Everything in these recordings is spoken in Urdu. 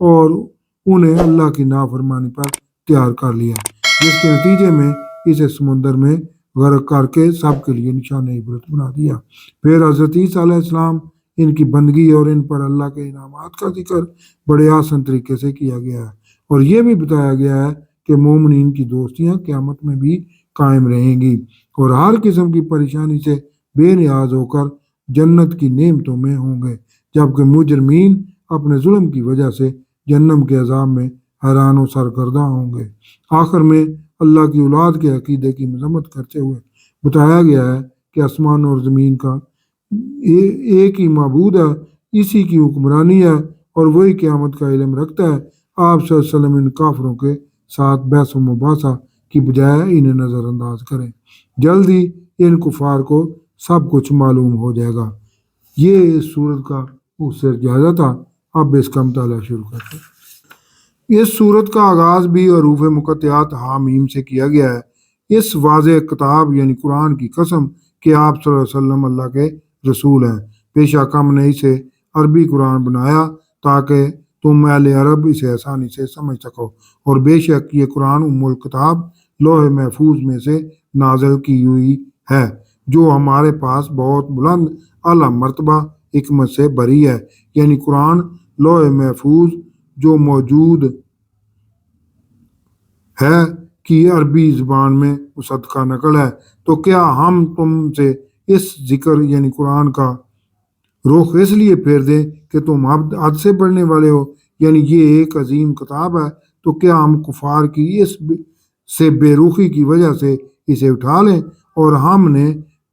اور انہیں اللہ کی نافرمانی پر تیار کر لیا، جس کے نتیجے میں اسے سمندر میں غرق کر کے سب کے لیے نشان عبرت بنا دیا۔ پھر حضرت عیسیٰ علیہ السلام ان کی بندگی اور ان پر اللہ کے انعامات کا ذکر بڑے آسان طریقے سے کیا گیا ہے، اور یہ بھی بتایا گیا ہے کہ مومنین کی دوستیاں قیامت میں بھی قائم رہیں گی اور ہر قسم کی پریشانی سے بے نیاز ہو کر جنت کی نعمتوں میں ہوں گے، جبکہ مجرمین اپنے ظلم کی وجہ سے جہنم کے عذاب میں حیران و سرگرداں ہوں گے۔ آخر میں اللہ کی اولاد کے عقیدے کی مذمت کرتے ہوئے بتایا گیا ہے کہ آسمان اور زمین کا ایک ہی معبود ہے، اسی کی حکمرانی ہے اور وہی قیامت کا علم رکھتا ہے۔ آپ صلی اللہ علیہ وسلم ان کافروں کے ساتھ بحث و مباحثہ کی بجائے انہیں نظر انداز کریں، جلد ہی ان کفار کو سب کچھ معلوم ہو جائے گا۔ یہ اس صورت کا اس سے جائزہ تھا۔ اب اس کا مطالعہ شروع کرتے ہیں۔ اس صورت کا آغاز بھی حروف مقطعات حامیم سے کیا گیا ہے۔ اس واضح کتاب یعنی قرآن کی قسم کہ آپ صلی اللہ علیہ وسلم اللہ کے رسول ہیں، بے شک ہم نے اسے عربی قرآن بنایا تاکہ تم اہل عرب اسے آسانی سے سمجھ سکو، اور بے شک یہ قرآن ام الکتاب لوح محفوظ میں سے نازل کی ہوئی ہے، جو ہمارے پاس بہت بلند اعلیٰ مرتبہ حکمت سے بری ہے۔ یعنی قرآن لوح محفوظ جو موجود ہے کی عربی زبان میں مصدقہ نقل ہے۔ تو کیا ہم تم سے اس ذکر یعنی قرآن کا رخ اس لیے پھیر دیں کہ تم حد سے بڑھنے والے ہو؟ یعنی یہ ایک عظیم کتاب ہے، تو کیا ہم کفار کی اس سے بے رخی کی وجہ سے اسے اٹھا لیں؟ اور ہم نے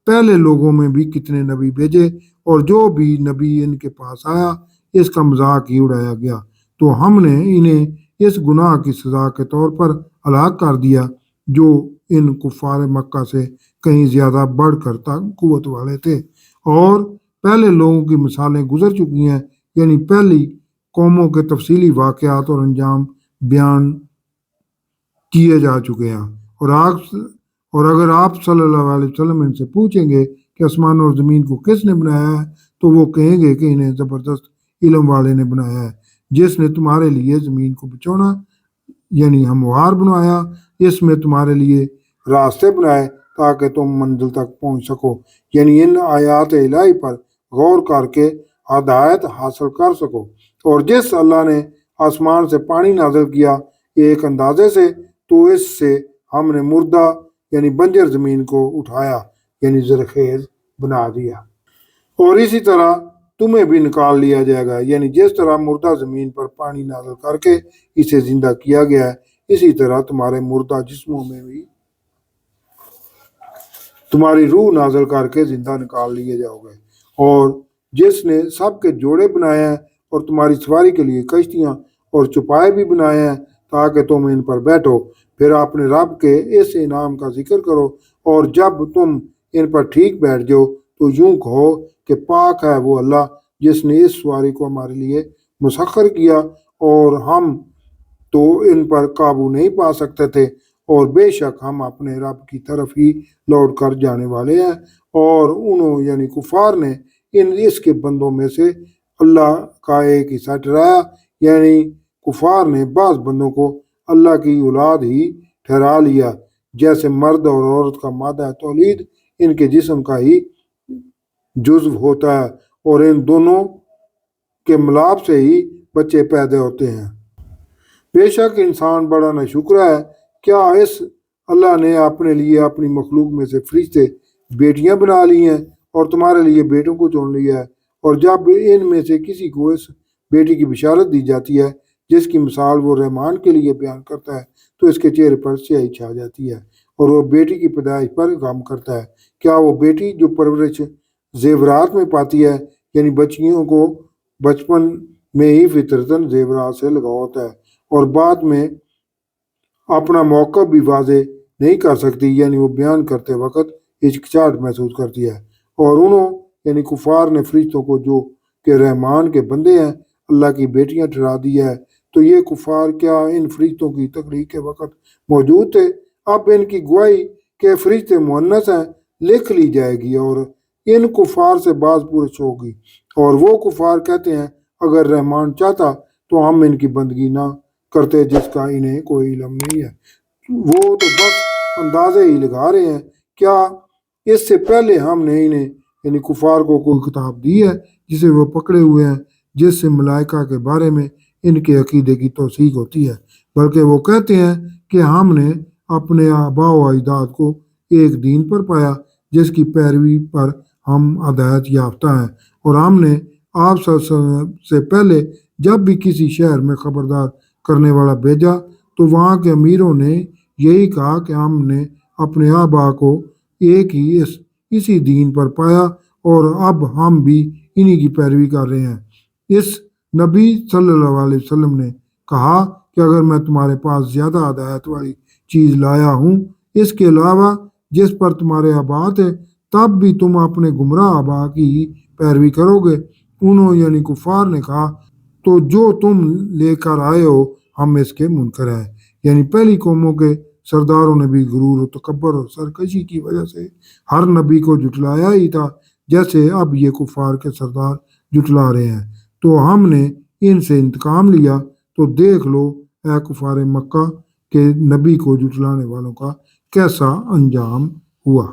پہلے لوگوں میں بھی کتنے نبی بھیجے، اور جو بھی نبی ان کے پاس آیا اس کا مذاق ہی اڑایا گیا، تو ہم نے انہیں اس گناہ کی سزا کے طور پر ہلاک کر دیا جو ان کفار مکہ سے کہیں زیادہ بڑھ کر قوت والے تھے۔ اور پہلے لوگوں کی مثالیں گزر چکی ہیں، یعنی پہلی قوموں کے تفصیلی واقعات اور انجام بیان کیے جا چکے ہیں۔ اور اگر آپ صلی اللہ علیہ وسلم ان سے پوچھیں گے کہ آسمان اور زمین کو کس نے بنایا ہے، تو وہ کہیں گے کہ انہیں زبردست علم والے نے بنایا ہے، جس نے تمہارے لیے زمین کو بچونا یعنی ہموار بنایا، اس میں تمہارے لیے راستے بنائے تاکہ تم منزل تک پہنچ سکو، یعنی ان آیات الہی پر غور کر کے ہدایت حاصل کر سکو۔ اور جس اللہ نے آسمان سے پانی نازل کیا ایک اندازے سے، تو اس سے ہم نے مردہ یعنی بنجر زمین کو اٹھایا یعنی زرخیز بنا دیا، اور اسی طرح تمہیں بھی نکال لیا جائے گا۔ یعنی جس طرح مردہ زمین پر پانی نازل کر کے اسے زندہ کیا گیا ہے، اسی طرح تمہارے مردہ جسموں میں بھی تمہاری روح نازل کر کے زندہ نکال لیے جاؤ گے۔ اور جس نے سب کے جوڑے بنائے ہیں اور تمہاری سواری کے لیے کشتیاں اور چوپائے بھی بنائے ہیں تاکہ تم ان پر بیٹھو، پھر اپنے رب کے اس انعام کا ذکر کرو، اور جب تم ان پر ٹھیک بیٹھ جاؤ تو یوں کہو کہ پاک ہے وہ اللہ جس نے اس سواری کو ہمارے لیے مسخر کیا، اور ہم تو ان پر قابو نہیں پا سکتے تھے، اور بے شک ہم اپنے رب کی طرف ہی لوٹ کر جانے والے ہیں۔ اور انہوں یعنی کفار نے اس کے بندوں میں سے اللہ کا ایک حصہ ٹھہرایا، یعنی کفار نے بعض بندوں کو اللہ کی اولاد ہی ٹھہرا لیا، جیسے مرد اور عورت کا مادہ تولید ان کے جسم کا ہی جزو ہوتا ہے، اور ان دونوں کے ملاپ سے ہی بچے پیدا ہوتے ہیں۔ بے شک انسان بڑا ناشکرا ہے۔ کیا اس اللہ نے اپنے لیے اپنی مخلوق میں سے فرشتے بیٹیاں بنا لی ہیں اور تمہارے لیے بیٹوں کو چن لیا ہے؟ اور جب ان میں سے کسی کو اس بیٹی کی بشارت دی جاتی ہے جس کی مثال وہ رحمان کے لیے بیان کرتا ہے، تو اس کے چہرے پر سیاہی چھا جاتی ہے اور وہ بیٹی کی پیدائش پر غم کرتا ہے۔ کیا وہ بیٹی جو پرورش زیورات میں پاتی ہے، یعنی بچیوں کو بچپن میں ہی فطرتاً زیورات سے لگاؤ ہوتا ہے اور بعد میں اپنا موقع بھی واضح نہیں کر سکتی، یعنی وہ بیان کرتے وقت ہچکچاہٹ محسوس کرتی ہے۔ اور انہوں یعنی کفار نے فرشتوں کو جو کہ رحمان کے بندے ہیں اللہ کی بیٹیاں ٹھہرا دی ہے۔ تو یہ کفار کیا ان فرشتوں کی تخلیق کے وقت موجود تھے؟ اب ان کی گواہی کہ فرشتے مؤنث ہیں لکھ لی جائے گی اور ان کفار سے بعض پرس ہوگی، اور وہ کفار کہتے ہیں اگر رحمان چاہتا تو ہم ان کی بندگی نہ کرتے جس کا انہیں کوئی علم نہیں ہے۔ وہ تو بس اندازے ہی لگا رہے ہیں۔ کیا اس سے پہلے ہم نے انہیں یعنی کفار کو کوئی کتاب دی ہے جسے وہ پکڑے ہوئے ہیں، جس سے ملائکہ کے بارے میں ان کے عقیدے کی توثیق ہوتی ہے؟ بلکہ وہ کہتے ہیں کہ ہم نے اپنے آباء و اجداد کو ایک دین پر پایا جس کی پیروی پر ہم ہدایت یافتہ ہیں، اور ہم نے آپ صلی اللہ علیہ وسلم سے پہلے جب بھی کسی شہر میں خبردار کرنے والا بھیجا تو وہاں کے امیروں نے یہی کہا کہ ہم نے اپنے آباء کو ایک ہی اسی دین پر پایا اور اب ہم بھی انہی کی پیروی کر رہے ہیں۔ اس نبی صلی اللہ علیہ وسلم نے کہا کہ اگر میں تمہارے پاس زیادہ ہدایت والی چیز لایا ہوں اس کے علاوہ جس پر تمہارے آباء تھے، تب بھی تم اپنے گمراہ آباء کی ہی پیروی کرو گے۔ انہوں یعنی کفار نے کہا تو جو تم لے کر آئے ہو ہم اس کے منکر ہیں۔ یعنی پہلی قوموں کے سرداروں نے بھی غرور و تکبر اور سرکشی کی وجہ سے ہر نبی کو جھٹلایا ہی تھا، جیسے اب یہ کفار کے سردار جھٹلا رہے ہیں۔ تو ہم نے ان سے انتقام لیا، تو دیکھ لو اے کفار مکہ کے نبی کو جھٹلانے والوں کا کیسا انجام ہوا۔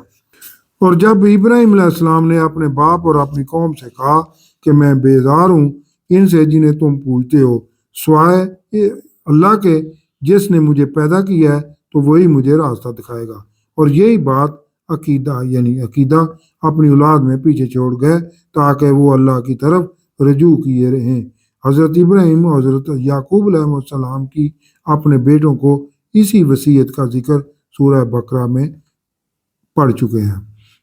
اور جب ابراہیم علیہ السلام نے اپنے باپ اور اپنی قوم سے کہا کہ میں بیزار ہوں ان سے جنہیں تم پوجتے ہو، سوائے اللہ کے جس نے مجھے پیدا کیا ہے، تو وہی مجھے راستہ دکھائے گا۔ اور یہی بات عقیدہ اپنی اولاد میں پیچھے چھوڑ گئے تاکہ وہ اللہ کی طرف رجوع کیے رہیں۔ حضرت ابراہیم اور حضرت یعقوب علیہ السلام کی اپنے بیٹوں کو اسی وصیت کا ذکر سورہ بقرہ میں پڑھ چکے ہیں۔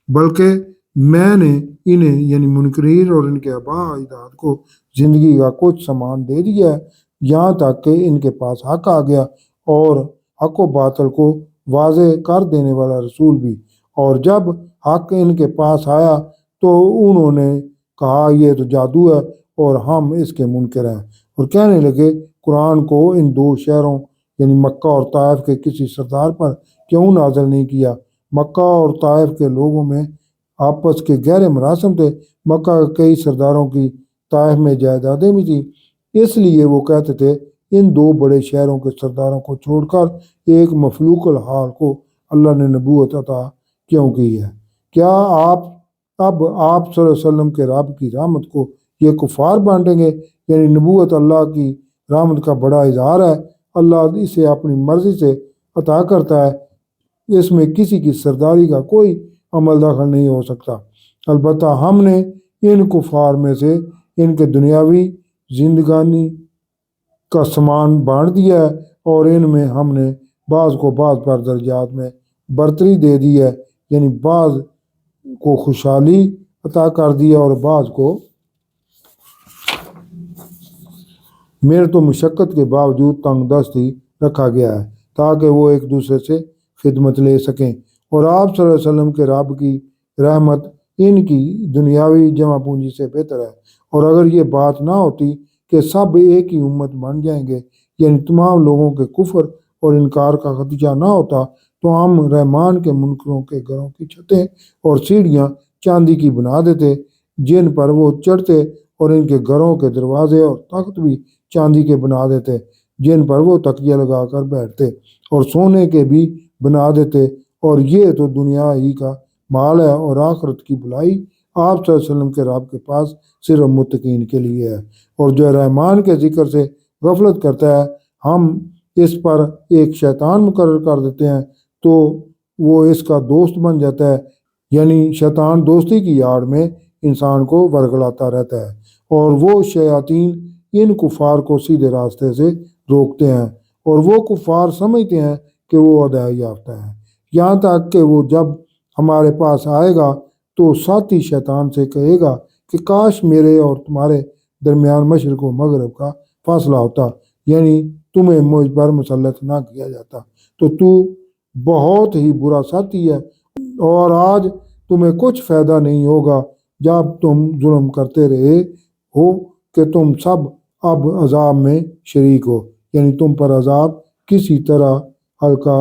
بلکہ میں نے انہیں یعنی منکرین اور ان کے آباء اجداد کو زندگی کا کچھ سامان دے دیا ہے، یہاں تک کہ ان کے پاس حق آ گیا اور حق و باطل کو واضح کر دینے والا رسول بھی، اور جب حق ان کے پاس آیا تو انہوں نے کہا یہ تو جادو ہے اور ہم اس کے منکر ہیں، اور کہنے لگے قرآن کو ان دو شہروں یعنی مکہ اور طائف کے کسی سردار پر کیوں نازل نہیں کیا۔ مکہ اور طائف کے لوگوں میں آپس کے گہرے مراسم تھے۔ مکہ کے کئی سرداروں کی طائف میں جائیدادیں بھی تھیں، اس لیے وہ کہتے تھے ان دو بڑے شہروں کے سرداروں کو چھوڑ کر ایک مفلوق الحال کو اللہ نے نبوت عطا کیوں کی ہے؟ کیا اب آپ صلی اللہ علیہ وسلم کے رب کی رحمت کو یہ کفار بانٹیں گے؟ یعنی نبوت اللہ کی رحمت کا بڑا اظہار ہے، اللہ اسے اپنی مرضی سے عطا کرتا ہے، اس میں کسی کی سرداری کا کوئی عمل دخل نہیں ہو سکتا۔ البتہ ہم نے ان کفار میں سے ان کے دنیاوی زندگانی کا سامان بانٹ دیا ہے، اور ان میں ہم نے بعض کو بعض پر درجات میں برتری دے دی ہے، یعنی بعض کو خوشحالی عطا کر دیا اور بعض کو محنت و مشقت کے باوجود تنگ دستی رکھا گیا ہے تاکہ وہ ایک دوسرے سے خدمت لے سکیں۔ اور آپ صلی اللہ علیہ وسلم کے رب کی رحمت ان کی دنیاوی جمع پونجی سے بہتر ہے، اور اگر یہ بات نہ ہوتی کہ سب ایک ہی امت بن جائیں گے، یعنی تمام لوگوں کے کفر اور انکار کا خدشہ نہ ہوتا، تو ہم رحمان کے منکروں کے گھروں کی چھتیں اور سیڑھیاں چاندی کی بنا دیتے جن پر وہ چڑھتے، اور ان کے گھروں کے دروازے اور تخت بھی چاندی کے بنا دیتے جن پر وہ تکیہ لگا کر بیٹھتے، اور سونے کے بھی بنا دیتے، اور یہ تو دنیا ہی کا مال ہے، اور آخرت کی بھلائی آپ صلی اللہ علیہ وسلم کے رب کے پاس صرف متقین کے لیے ہے۔ اور جو رحمان کے ذکر سے غفلت کرتا ہے ہم اس پر ایک شیطان مقرر کر دیتے ہیں تو وہ اس کا دوست بن جاتا ہے، یعنی شیطان دوستی کی آڑ میں انسان کو ورگلاتا رہتا ہے، اور وہ شیاطین ان کفار کو سیدھے راستے سے روکتے ہیں، اور وہ کفار سمجھتے ہیں کہ وہ ہدایت یافتہ ہیں، یہاں تک کہ وہ جب ہمارے پاس آئے گا تو ساتھی شیطان سے کہے گا کہ کاش میرے اور تمہارے درمیان مشرق و مغرب کا فاصلہ ہوتا، یعنی تمہیں مجھ پر مسلط نہ کیا جاتا، تو بہت ہی برا ساتھی ہے، اور آج تمہیں کچھ فائدہ نہیں ہوگا جب تم ظلم کرتے رہے ہو کہ تم سب اب عذاب میں شریک ہو، یعنی تم پر عذاب کسی طرح ہلکا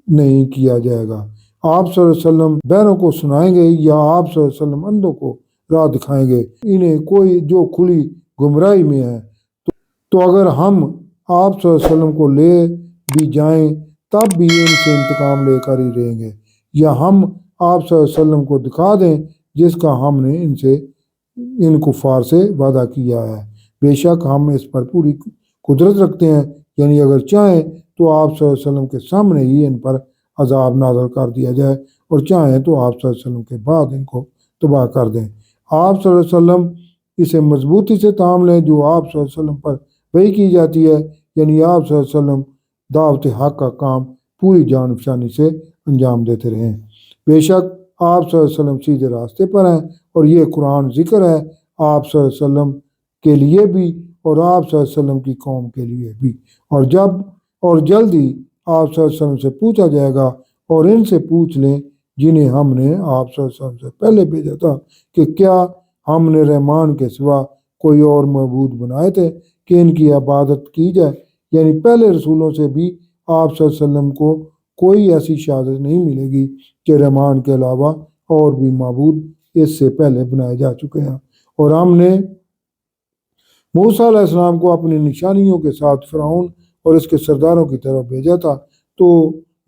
نہیں کیا جائے گا۔ آپ صلی اللہ علیہ وسلم بہروں کو سنائیں گے یا آپ صلی اللہ علیہ وسلم اندھوں کو راہ دکھائیں گے؟ انہیں کوئی جو کھلی گمراہی میں ہے تو اگر ہم آپ صلی اللہ علیہ وسلم کو لے بھی جائیں تب بھی ان سے انتقام لے کر ہی رہیں گے، یا ہم آپ صلی اللہ علیہ وسلم کو دکھا دیں جس کا ہم نے ان کفار سے وعدہ کیا ہے۔ بے شک ہم اس پر پوری قدرت رکھتے ہیں، یعنی اگر چاہیں تو آپ صلی اللہ علیہ وسلم کے سامنے ہی ان پر عذاب نازل کر دیا جائے، اور چاہیں تو آپ صلی اللہ علیہ وسلم کے بعد ان کو تباہ کر دیں۔ آپ صلی اللہ علیہ وسلم اسے مضبوطی سے تام لیں جو آپ صلی اللہ علیہ وسلم پر وحی کی جاتی ہے، یعنی آپ صلی اللہ علیہ وسلم دعوت حق کا کام پوری جان فشانی سے انجام دیتے رہیں۔ بے شک آپ صلی اللہ علیہ وسلم سیدھے راستے پر ہیں، اور یہ قرآن ذکر ہے آپ صلی اللہ علیہ وسلم کے لیے بھی اور آپ صلی اللہ علیہ وسلم کی قوم کے لیے بھی، اور جلد ہی آپ صلی اللہ علیہ وسلم سے پوچھا جائے گا، اور ان سے پوچھ لیں جنہیں ہم نے آپ صلی اللہ علیہ وسلم سے پہلے بھیجا تھا کہ کیا ہم نے رحمان کے سوا کوئی اور معبود بنائے تھے کہ ان کی عبادت کی جائے، یعنی پہلے رسولوں سے بھی آپ صلی اللہ علیہ وسلم کو کوئی ایسی شہادت نہیں ملے گی کہ رحمان کے علاوہ اور بھی معبود اس سے پہلے بنائے جا چکے ہیں۔ اور ہم نے موسیٰ علیہ السلام کو اپنی نشانیوں کے ساتھ فرعون اور اس کے سرداروں کی طرف بھیجا تھا، تو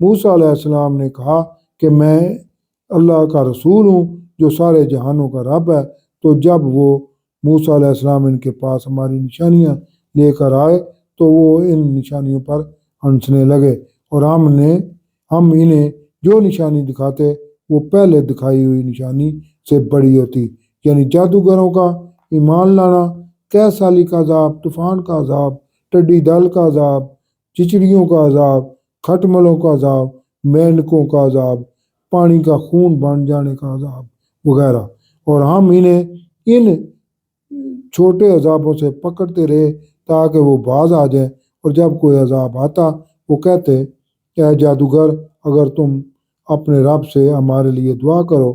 موسیٰ علیہ السلام نے کہا کہ میں اللہ کا رسول ہوں جو سارے جہانوں کا رب ہے۔ تو جب وہ موسیٰ علیہ السلام ان کے پاس ہماری نشانیاں لے کر آئے تو وہ ان نشانیوں پر ہنسنے لگے، اور ہم انہیں جو نشانی دکھاتے وہ پہلے دکھائی ہوئی نشانی سے بڑی ہوتی، یعنی جادوگروں کا ایمان لانا، 3 سالی کا عذاب، طوفان کا عذاب، ٹڈی دل کا عذاب، چچڑیوں کا عذاب، کھٹملوں کا عذاب، مینڈکوں کا عذاب، پانی کا خون بن جانے کا عذاب وغیرہ، اور ہم انہیں ان چھوٹے عذابوں سے پکڑتے رہے تاکہ وہ باز آ جائیں، اور جب کوئی عذاب آتا وہ کہتے اے جادوگر اگر تم اپنے رب سے ہمارے لیے دعا کرو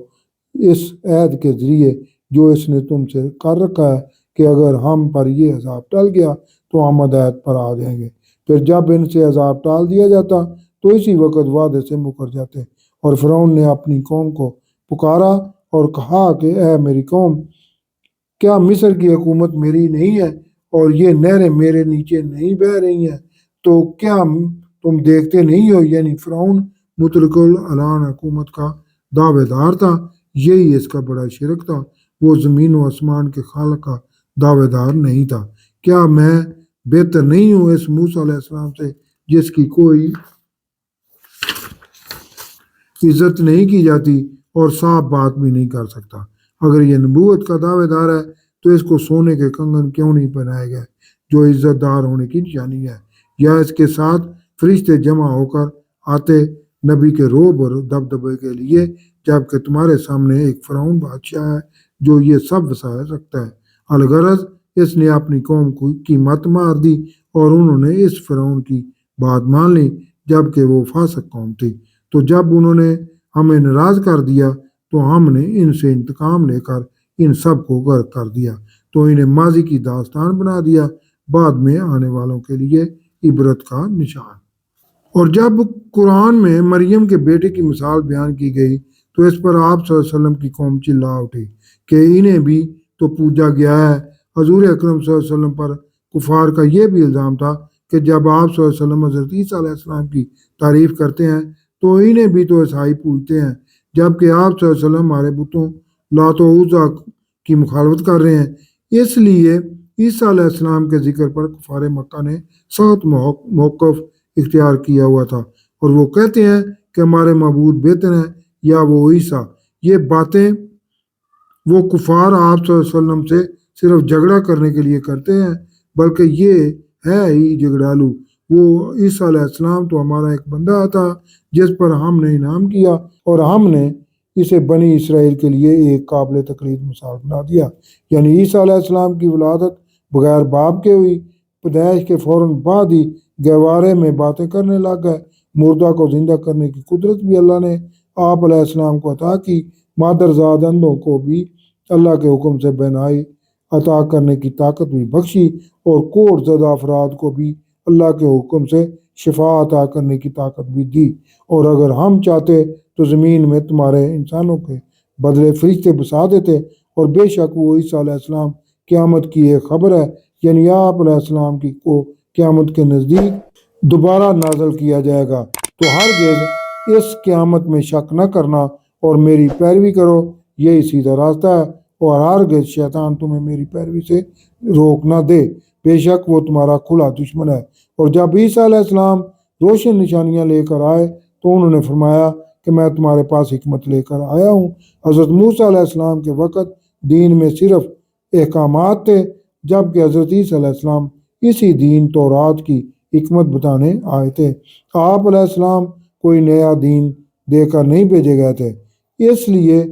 اس عہد کے ذریعے جو اس نے تم سے کر رکھا ہے کہ اگر ہم پر یہ عذاب ٹل گیا تو ہم ہدایت پر آ جائیں گے۔ پھر جب ان سے عذاب ٹال دیا جاتا تو اسی وقت وعدے سے مکر جاتے، اور فرعون نے اپنی قوم کو پکارا اور کہا کہ اے میری قوم، کیا مصر کی حکومت میری نہیں ہے اور یہ نہریں میرے نیچے نہیں بہہ رہی ہیں؟ تو کیا تم دیکھتے نہیں ہو؟ یعنی فرعون مطلق العنان حکومت کا دعوے دار تھا، یہی اس کا بڑا شرک تھا، وہ زمین و آسمان کے خالق کا دعوے دار نہیں تھا۔ کیا میں بہتر نہیں ہوں اس موسیٰ علیہ السلام سے جس کی کوئی عزت نہیں کی جاتی اور صاف بات بھی نہیں کر سکتا؟ اگر یہ نبوت کا دعوے دار ہے تو اس کو سونے کے کنگن کیوں نہیں پہنائے گئے جو عزت دار ہونے کی نشانی ہے، یا اس کے ساتھ فرشتے جمع ہو کر آتے نبی کے روب اور دبدبے کے لیے، جبکہ تمہارے سامنے ایک فرعون بادشاہ ہے جو یہ سب وسائل رکھتا ہے۔ الغرض اس نے اپنی قوم کی مت مار دی اور انہوں نے اس فرعون کی بات مان لی جبکہ وہ فاسق قوم تھی۔ تو جب انہوں نے ہمیں ناراض کر دیا تو ہم نے ان سے انتقام لے کر ان سب کو غرق کر دیا، تو انہیں ماضی کی داستان بنا دیا، بعد میں آنے والوں کے لیے عبرت کا نشان۔ اور جب قرآن میں مریم کے بیٹے کی مثال بیان کی گئی تو اس پر آپ صلی اللہ علیہ وسلم کی قوم چلا اٹھی کہ انہیں بھی تو پوجا گیا ہے۔ حضور اکرم صلی اللہ علیہ وسلم پر کفار کا یہ بھی الزام تھا کہ جب آپ صلی اللہ علیہ وسلم حضرت عیسیٰ علیہ السلام کی تعریف کرتے ہیں تو انہیں بھی تو عیسائی پوجتے ہیں، جبکہ آپ صلی اللہ علیہ وسلم ہمارے بتوں لات و عزا کی مخالفت کر رہے ہیں۔ اس لیے عیسیٰ علیہ السلام کے ذکر پر کفار مکہ نے سخت موقف اختیار کیا ہوا تھا، اور وہ کہتے ہیں کہ ہمارے معبود بہتر ہیں یا وہ عیسیٰ۔ یہ باتیں وہ کفار آپ صلی اللہ علیہ وسلم سے صرف جھگڑا کرنے کے لیے کرتے ہیں، بلکہ یہ ہے ہی جھگڑالو۔ وہ عیسیٰ علیہ السلام تو ہمارا ایک بندہ تھا جس پر ہم نے انعام کیا، اور ہم نے اسے بنی اسرائیل کے لیے ایک قابل تقلید مثال بنا دیا۔ یعنی عیسیٰ علیہ السلام کی ولادت بغیر باپ کے ہوئی، پیدائش کے فوراً بعد ہی گہوارے میں باتیں کرنے لگ گئے۔ مردہ کو زندہ کرنے کی قدرت بھی اللہ نے آپ علیہ السلام کو عطا کی، مادرزاد اندھوں کو بھی اللہ کے حکم سے بینائی عطا کرنے کی طاقت بھی بخشی، اور کوڑ زدہ افراد کو بھی اللہ کے حکم سے شفا عطا کرنے کی طاقت بھی دی۔ اور اگر ہم چاہتے تو زمین میں تمہارے انسانوں کے بدلے فرشتے بسا دیتے، اور بے شک وہ عیسیٰ علیہ السلام قیامت کی ایک خبر ہے یعنی آپ علیہ السلام کی کو قیامت کے نزدیک دوبارہ نازل کیا جائے گا، تو ہرگز اس قیامت میں شک نہ کرنا اور میری پیروی کرو، یہی سیدھا راستہ ہے، اور ہرگز شیطان تمہیں میری پیروی سے روک نہ دے، بے شک وہ تمہارا کھلا دشمن ہے۔ اور جب عیسیٰ علیہ السلام روشن نشانیاں لے کر آئے تو انہوں نے فرمایا کہ میں تمہارے پاس حکمت لے کر آیا ہوں۔ حضرت موسیٰ علیہ السلام کے وقت دین میں صرف احکامات تھے، جبکہ حضرت عیسیٰ علیہ السلام اسی دین تورات کی حکمت بتانے آئے تھے۔ آپ علیہ السلام کوئی نیا دین دے کر نہیں بھیجے گئے تھے، اس لیے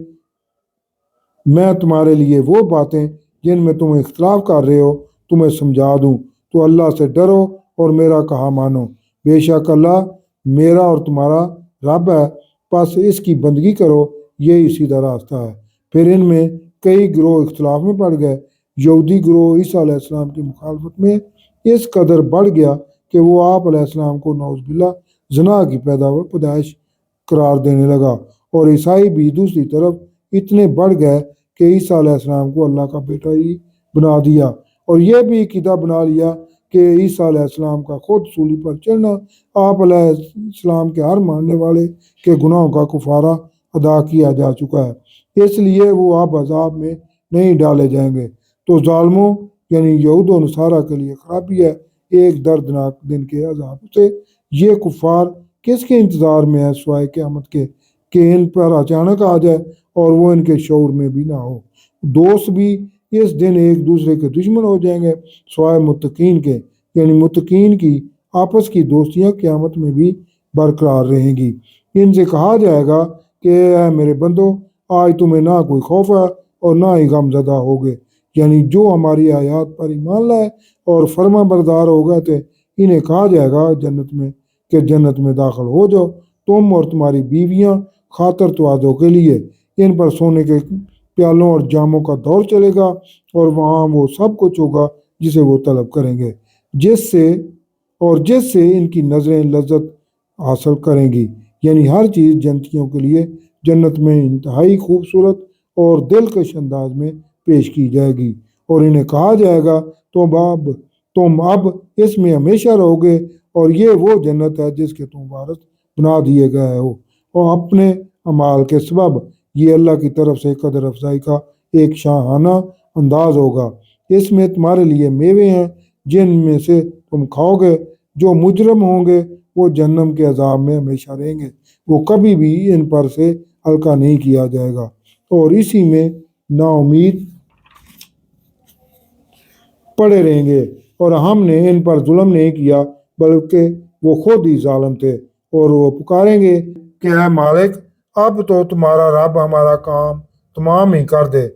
میں تمہارے لیے وہ باتیں جن میں تم اختلاف کر رہے ہو تمہیں سمجھا دوں، تو اللہ سے ڈرو اور میرا کہا مانو، بے شک اللہ میرا اور تمہارا رب ہے، پس اس کی بندگی کرو، یہی سیدھا راستہ ہے۔ پھر ان میں کئی گروہ اختلاف میں پڑ گئے۔ یہودی گروہ عیسیٰ علیہ السلام کی مخالفت میں اس قدر بڑھ گیا کہ وہ آپ علیہ السلام کو نعوذ باللہ زنا کی پیدائش قرار دینے لگا، اور عیسائی بھی دوسری طرف اتنے بڑھ گئے کہ عیسیٰ علیہ السلام کو اللہ کا بیٹا ہی بنا دیا، اور یہ بھی عقیدہ بنا لیا کہ عیسیٰ علیہ السلام کا خود سولی پر چڑھنا آپ علیہ السلام کے ہر ماننے والے کے گناہوں کا کفارہ ادا کیا جا چکا ہے، اس لیے وہ اب عذاب میں نہیں ڈالے جائیں گے۔ تو ظالموں یعنی یہود و نصارہ کے لیے خرابی ہے ایک دردناک دن کے عذاب سے۔ یہ کفار کس کے انتظار میں ہے سوائے قیامت کے کہ ان پر اچانک آ جائے اور وہ ان کے شعور میں بھی نہ ہو۔ دوست بھی اس دن ایک دوسرے کے دشمن ہو جائیں گے سوائے متقین کے، یعنی متقین کی آپس کی دوستیاں قیامت میں بھی برقرار رہیں گی۔ ان سے کہا جائے گا کہ اے میرے بندو، آج تمہیں نہ کوئی خوف ہے اور نہ ہی غم زدہ ہوگے، یعنی جو ہماری آیات پر ایمان لائے اور فرما بردار ہو گئے تھے، انہیں کہا جائے گا جنت میں داخل ہو جاؤ، تم اور تمہاری بیویاں خاطر توازوں کے لیے۔ ان پر سونے کے پیالوں اور جاموں کا دور چلے گا، اور وہاں وہ سب کچھ ہوگا جسے وہ طلب کریں گے، جس سے ان کی نظریں لذت حاصل کریں گی، یعنی ہر چیز جنتیوں کے لیے جنت میں انتہائی خوبصورت اور دلکش انداز میں پیش کی جائے گی، اور انہیں کہا جائے گا تم اب اس میں ہمیشہ رہو گے، اور یہ وہ جنت ہے جس کے تم وارث بنا دیے گئے ہو، اور اپنے اعمال کے سبب یہ اللہ کی طرف سے قدر افزائی کا ایک شاہانہ انداز ہوگا۔ اس میں تمہارے لیے میوے ہیں جن میں سے تم کھاؤ گے۔ جو مجرم ہوں گے وہ جہنم کے عذاب میں ہمیشہ رہیں گے، وہ کبھی بھی ان پر سے ہلکا نہیں کیا جائے گا، اور اسی میں نا امید پڑے رہیں گے۔ اور ہم نے ان پر ظلم نہیں کیا بلکہ وہ خود ہی ظالم تھے، اور وہ پکاریں گے کہ اے مالک، اب تو تمہارا رب ہمارا کام تمام ہی کر دے۔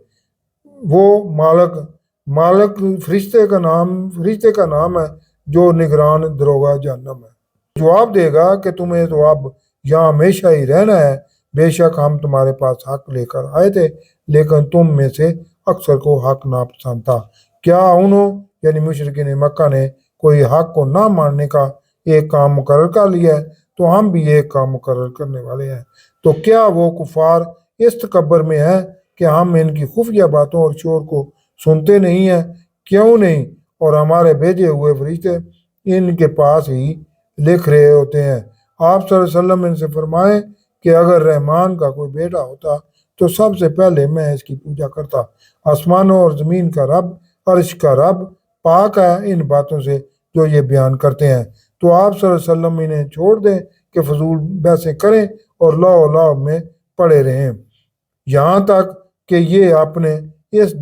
وہ مالک فرشتے کا نام ہے جو نگران دروگا جہنم ہے، جواب دے گا کہ تمہیں تو اب یہاں ہمیشہ ہی رہنا ہے، بے شک ہم تمہارے پاس حق لے کر آئے تھے، لیکن تم میں سے اکثر کو حق ناپسند تھا۔ کیا انہوں یعنی مشرکین مکہ نے کوئی حق کو نہ ماننے کا ایک کام مقرر کر لیا ہے؟ تو ہم بھی ایک کام مقرر کرنے والے ہیں۔ تو کیا وہ کفار اس تکبر میں ہے کہ ہم ان کی خفیہ باتوں اور شور کو سنتے نہیں ہیں؟ کیوں نہیں؟ اور ہمارے بھیجے ہوئے فرشتے ان کے پاس ہی لکھ رہے ہوتے ہیں۔ آپ صلی اللہ علیہ وسلم ان سے فرمائیں کہ اگر رحمان کا کوئی بیٹا ہوتا تو سب سے پہلے میں اس کی پوجا کرتا۔ آسمانوں اور زمین کا رب، عرش کا رب پاک ہے ان باتوں سے جو یہ بیان کرتے ہیں۔ تو آپ صلی اللہ علیہ وسلم انہیں چھوڑ دیں کہ فضول بحثیں کریں اور لاؤ میں پڑے رہیں، یہاں تک کہ یہ اپنے اس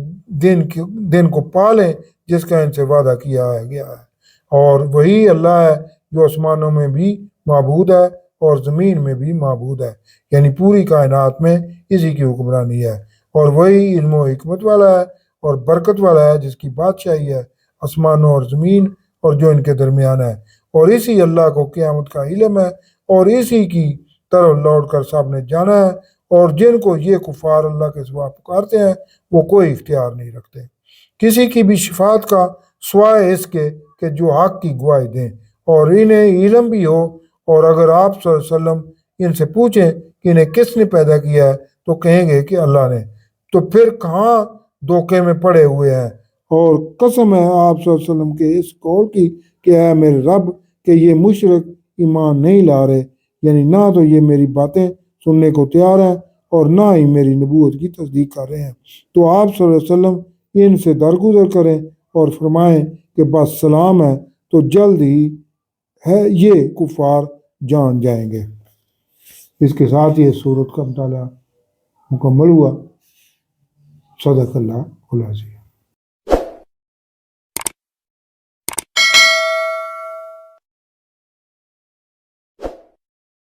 دن کو پالیں جس کا ان سے وعدہ کیا گیا ہے۔ اور وہی اللہ ہے جو آسمانوں میں بھی معبود ہے اور زمین میں بھی معبود ہے، یعنی پوری کائنات میں اسی کی حکمرانی ہے، اور وہی علم و حکمت والا ہے اور برکت والا ہے جس کی بادشاہی ہے آسمانوں اور زمین اور جو ان کے درمیان ہے، اور اسی اللہ کو قیامت کا علم ہے، اور اسی کی طرف لوٹ کر سب نے جانا ہے، اور جن کو یہ کفار اللہ کے سوا پکارتے ہیں وہ کوئی اختیار نہیں رکھتے کسی کی بھی شفاعت کا سوائے اس کے کہ جو حق کی گواہی دیں اور انہیں علم بھی ہو۔ اور اگر آپ صلی اللہ علیہ وسلم ان سے پوچھیں کہ انہیں کس نے پیدا کیا ہے تو کہیں گے کہ اللہ نے، تو پھر کہاں دھوکے میں پڑے ہوئے ہیں، اور قسم ہے آپ صلی اللہ علیہ وسلم کے اس قول کی کہ اے میرے رب کہ یہ مشرک ایمان نہیں لا رہے، یعنی نہ تو یہ میری باتیں سننے کو تیار ہیں اور نہ ہی میری نبوت کی تصدیق کر رہے ہیں۔ تو آپ صلی اللہ علیہ وسلم ان سے درگزر کریں اور فرمائیں کہ بس سلام ہے، تو جلد ہی ہے یہ کفار جان جائیں گے۔ اس کے ساتھ یہ سورت کا مطالعہ مکمل ہوا۔ صدق اللہ العظیم۔